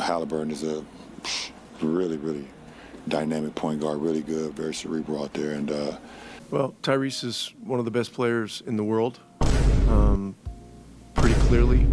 Haliburton is a really, really dynamic point guard, really good, very cerebral out there. And well, Tyrese is one of the best players in the world, pretty clearly.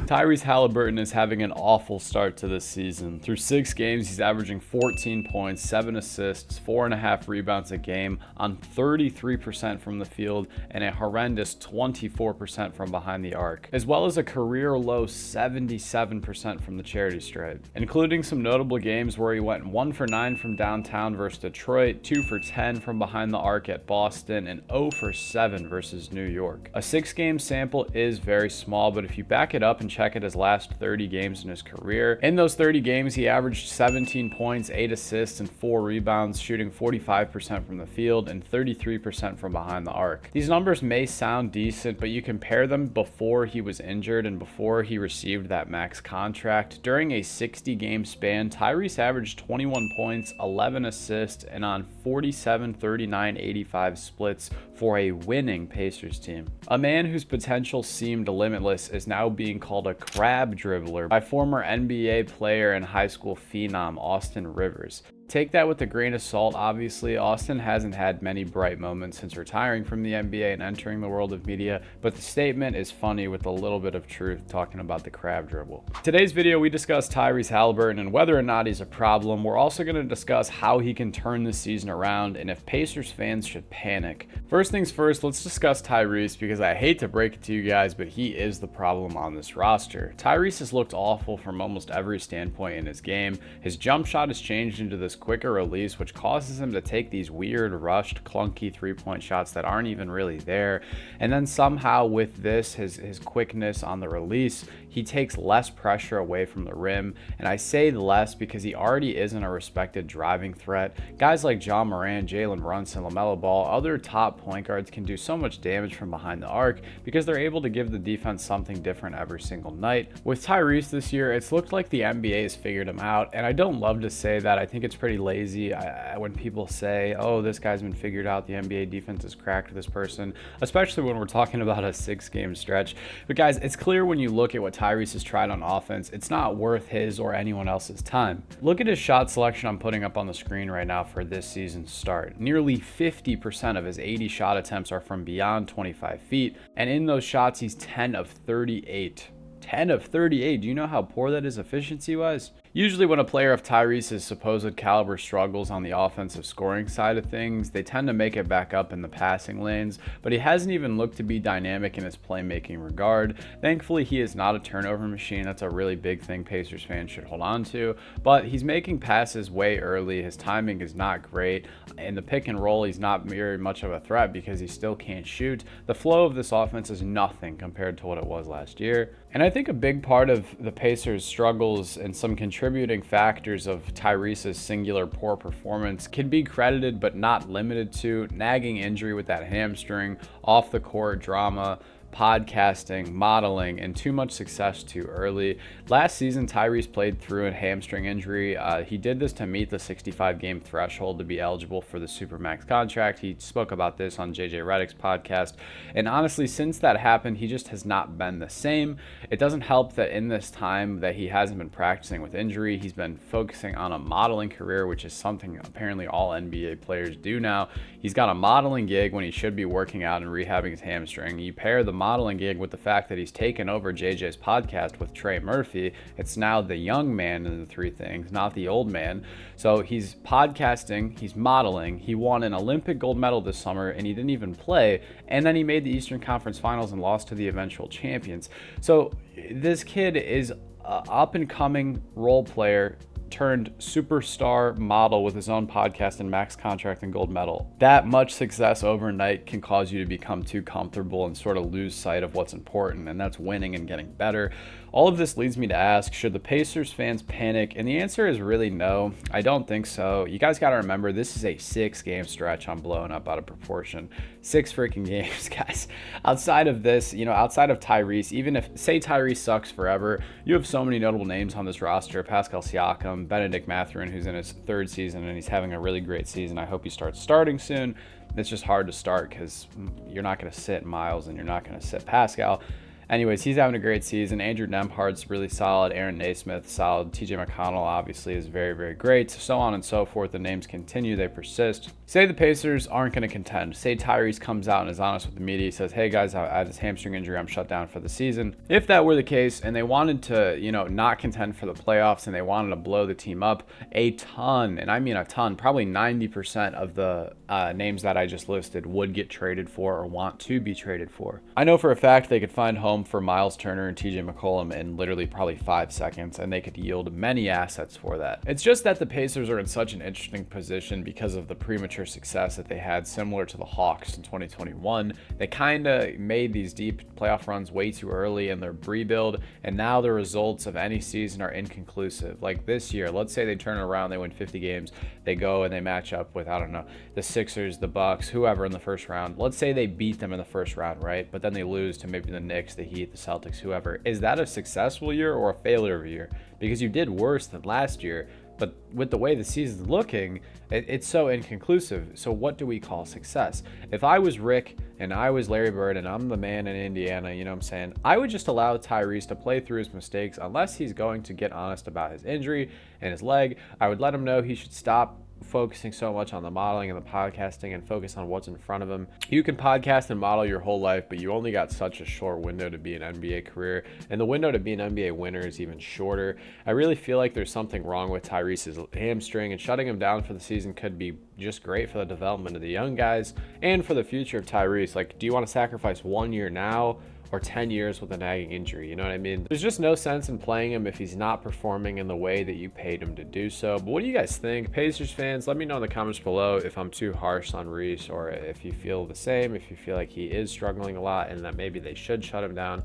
Tyrese Haliburton is having an awful start to this season. Through 6 games, he's averaging 14 points, 7 assists, 4.5 rebounds a game on 33% from the field and a horrendous 24% from behind the arc, as well as a career low 77% from the charity stripe, including some notable games where he went 1 for 9 from downtown versus Detroit, 2 for 10 from behind the arc at Boston, and 0 for 7 versus New York. A 6-game sample is very small, but if you back it up and check at his last 30 games in his career, in those 30 games he averaged 17 points, 8 assists, and 4 rebounds, shooting 45% from the field and 33% from behind the arc. These numbers may sound decent, but you compare them before he was injured and before he received that max contract. During a 60-game span, Tyrese averaged 21 points, 11 assists, and on 47, 39, 85 splits for a winning Pacers team. A man whose potential seemed limitless is now being called a crab dribbler by former NBA player and high school phenom Austin Rivers. Take that with a grain of salt. Obviously, Austin hasn't had many bright moments since retiring from the NBA and entering the world of media, but the statement is funny with a little bit of truth talking about the crab dribble. Today's video, we discuss Tyrese Haliburton and whether or not he's a problem. We're also going to discuss how he can turn this season around and if Pacers fans should panic. First things first, let's discuss Tyrese because I hate to break it to you guys, but he is the problem on this roster. Tyrese has looked awful from almost every standpoint in his game. His jump shot has changed into this quicker release, which causes him to take these weird, rushed, clunky three-point shots that aren't even really there. And then somehow with this, his quickness on the release, he takes less pressure away from the rim. And I say less because he already isn't a respected driving threat. Guys like John Moran, Jalen Brunson, LaMelo Ball, other top point guards can do so much damage from behind the arc because they're able to give the defense something different every single night. With Tyrese this year, it's looked like the NBA has figured him out. And I don't love to say that. I think it's pretty lazy when people say, oh, this guy's been figured out, the NBA defense has cracked this person, especially when we're talking about a 6-game stretch. But guys, it's clear when you look at what Tyrese has tried on offense, it's not worth his or anyone else's time. Look at his shot selection I'm putting up on the screen right now for this season's start. Nearly 50% of his 80 shot attempts are from beyond 25 feet, and in those shots, he's 10 of 38. 10 of 38. Do you know how poor that is efficiency-wise? Usually when a player of Tyrese's supposed caliber struggles on the offensive scoring side of things, they tend to make it back up in the passing lanes, but he hasn't even looked to be dynamic in his playmaking regard. Thankfully, he is not a turnover machine. That's a really big thing Pacers fans should hold on to, but he's making passes way early. His timing is not great. In the pick and roll, he's not very much of a threat because he still can't shoot. The flow of this offense is nothing compared to what it was last year. And I think a big part of the Pacers' struggles and some contributing factors of Tyrese's singular poor performance can be credited but not limited to nagging injury with that hamstring, off the court drama, podcasting, modeling, and too much success too early. Last season, Tyrese played through a hamstring injury. He did this to meet the 65-game threshold to be eligible for the Supermax contract. He spoke about this on JJ Redick's podcast. And honestly, since that happened, he just has not been the same. It doesn't help that in this time that he hasn't been practicing with injury, he's been focusing on a modeling career, which is something apparently all NBA players do now. He's got a modeling gig when he should be working out and rehabbing his hamstring. You pair the modeling gig with the fact that he's taken over JJ's podcast with Trey Murphy. It's now the young man in the three things, not the old man. So he's podcasting, he's modeling, he won an Olympic gold medal this summer and he didn't even play, and then he made the Eastern Conference Finals and lost to the eventual champions. So this kid is an up-and-coming role player turned superstar model with his own podcast and max contract and gold medal. That much success overnight can cause you to become too comfortable and sort of lose sight of what's important, and that's winning and getting better. All of this leads me to ask, should the Pacers fans panic? And the answer is really no. I don't think so. You guys got to remember, this is a 6-game stretch. I'm blowing up out of proportion. 6 freaking games, guys. Outside of this, outside of Tyrese, even if, say Tyrese sucks forever, you have so many notable names on this roster. Pascal Siakam, Benedict Mathurin, who's in his 3rd season, and he's having a really great season. I hope he starts starting soon. It's just hard to start because you're not going to sit Miles and you're not going to sit Pascal. Anyways, he's having a great season. Andrew Nemhard's really solid. Aaron Naismith, solid. TJ McConnell obviously is very, very great. So on and so forth. The names continue. They persist. Say the Pacers aren't going to contend. Say Tyrese comes out and is honest with the media. He says, hey guys, I had this hamstring injury. I'm shut down for the season. If that were the case and they wanted to, not contend for the playoffs and they wanted to blow the team up, a ton, and I mean a ton, probably 90% of the names that I just listed would get traded for or want to be traded for. I know for a fact they could find home for Miles Turner and TJ McCollum in literally probably 5 seconds, and they could yield many assets for that. It's just that the Pacers are in such an interesting position because of the premature success that they had, similar to the Hawks in 2021. They kind of made these deep playoff runs way too early in their rebuild, and now the results of any season are inconclusive. Like this year, let's say they turn around, they win 50 games, they go and they match up with, I don't know, the Sixers, the Bucks, whoever in the first round. Let's say they beat them in the first round, right? But then they lose to maybe the Knicks, the Heat, the Celtics, whoever. Is that a successful year or a failure of a year? Because you did worse than last year, but with the way the season's looking, it's so inconclusive. So what do we call success? If I was Rick and I was Larry Bird and I'm the man in Indiana, you know what I'm saying? I would just allow Tyrese to play through his mistakes unless he's going to get honest about his injury and his leg. I would let him know he should stop focusing so much on the modeling and the podcasting and focus on what's in front of him. You can podcast and model your whole life, but you only got such a short window to be an NBA career, and the window to be an NBA winner is even shorter. I really feel like there's something wrong with Tyrese's hamstring, and shutting him down for the season could be just great for the development of the young guys and for the future of Tyrese. Like, do you want to sacrifice 1 year now or 10 years with a nagging injury? You know what I mean? There's just no sense in playing him if he's not performing in the way that you paid him to do so. But what do you guys think? Pacers fans, let me know in the comments below if I'm too harsh on Reese, or if you feel the same, if you feel like he is struggling a lot and that maybe they should shut him down.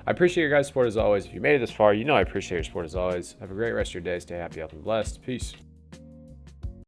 I appreciate your guys' support as always. If you made it this far, you know I appreciate your support as always. Have a great rest of your day. Stay happy, healthy, and blessed. Peace.